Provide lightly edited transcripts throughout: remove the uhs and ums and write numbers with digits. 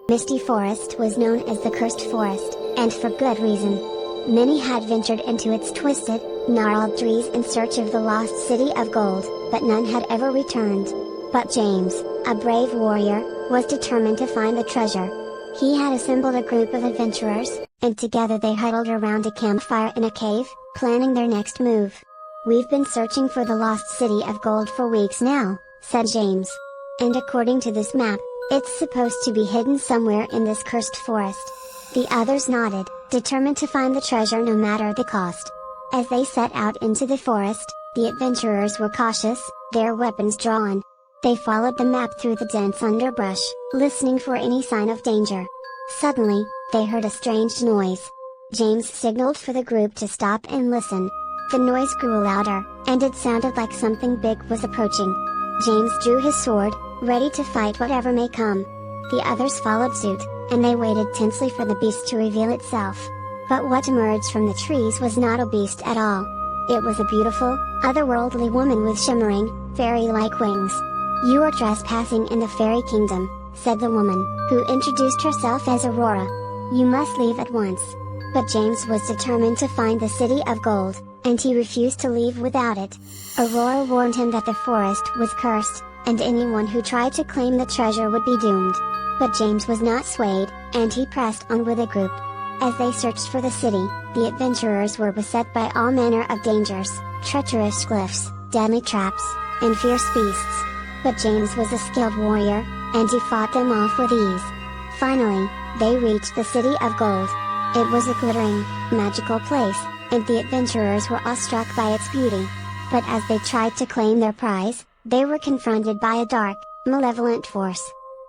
Misty Forest was known as the Cursed Forest, and for good reason. Many had ventured into its twisted, gnarled trees in search of the lost city of gold, but none had ever returned. But James, a brave warrior, was determined to find the treasure. He had assembled a group of adventurers, and together they huddled around a campfire in a cave, planning their next move. "We've been searching for the lost city of gold for weeks now," said James. "And according to this map, it's supposed to be hidden somewhere in this cursed forest." The others nodded, determined to find the treasure no matter the cost. As they set out into the forest, the adventurers were cautious, their weapons drawn. They followed the map through the dense underbrush, listening for any sign of danger. Suddenly, they heard a strange noise. James signaled for the group to stop and listen. The noise grew louder, and it sounded like something big was approaching. James drew his sword, ready to fight whatever may come. The others followed suit, and they waited tensely for the beast to reveal itself. But what emerged from the trees was not a beast at all. It was a beautiful, otherworldly woman with shimmering, fairy-like wings. "You are trespassing in the fairy kingdom," said the woman, who introduced herself as Aurora. "You must leave at once." But James was determined to find the city of gold, and he refused to leave without it. Aurora warned him that the forest was cursed, and anyone who tried to claim the treasure would be doomed. But James was not swayed, and he pressed on with the group. As they searched for the city, the adventurers were beset by all manner of dangers, treacherous cliffs, deadly traps, and fierce beasts. But James was a skilled warrior, and he fought them off with ease. Finally, they reached the city of gold. It was a glittering, magical place, and the adventurers were awestruck by its beauty. But as they tried to claim their prize, they were confronted by a dark, malevolent force.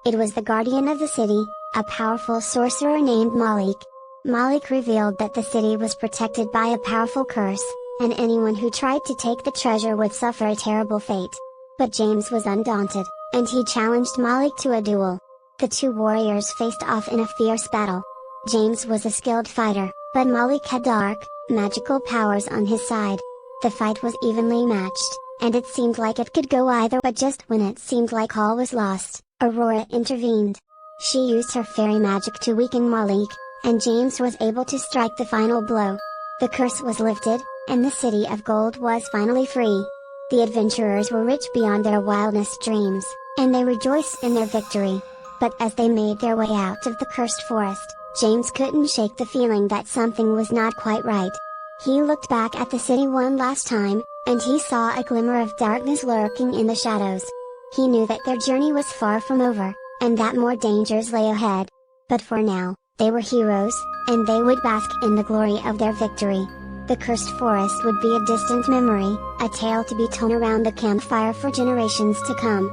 It was the guardian of the city, a powerful sorcerer named Malik. Malik revealed that the city was protected by a powerful curse, and anyone who tried to take the treasure would suffer a terrible fate. But James was undaunted, and he challenged Malik to a duel. The two warriors faced off in a fierce battle. James was a skilled fighter, but Malik had dark, magical powers on his side. The fight was evenly matched, and it seemed like it could go either way. But just when it seemed like all was lost, Aurora intervened. She used her fairy magic to weaken Malik, and James was able to strike the final blow. The curse was lifted, and the city of gold was finally free. The adventurers were rich beyond their wildest dreams, and they rejoiced in their victory. But as they made their way out of the cursed forest, James couldn't shake the feeling that something was not quite right. He looked back at the city one last time, and he saw a glimmer of darkness lurking in the shadows. He knew that their journey was far from over, and that more dangers lay ahead. But for now, they were heroes, and they would bask in the glory of their victory. The cursed forest would be a distant memory, a tale to be told around the campfire for generations to come.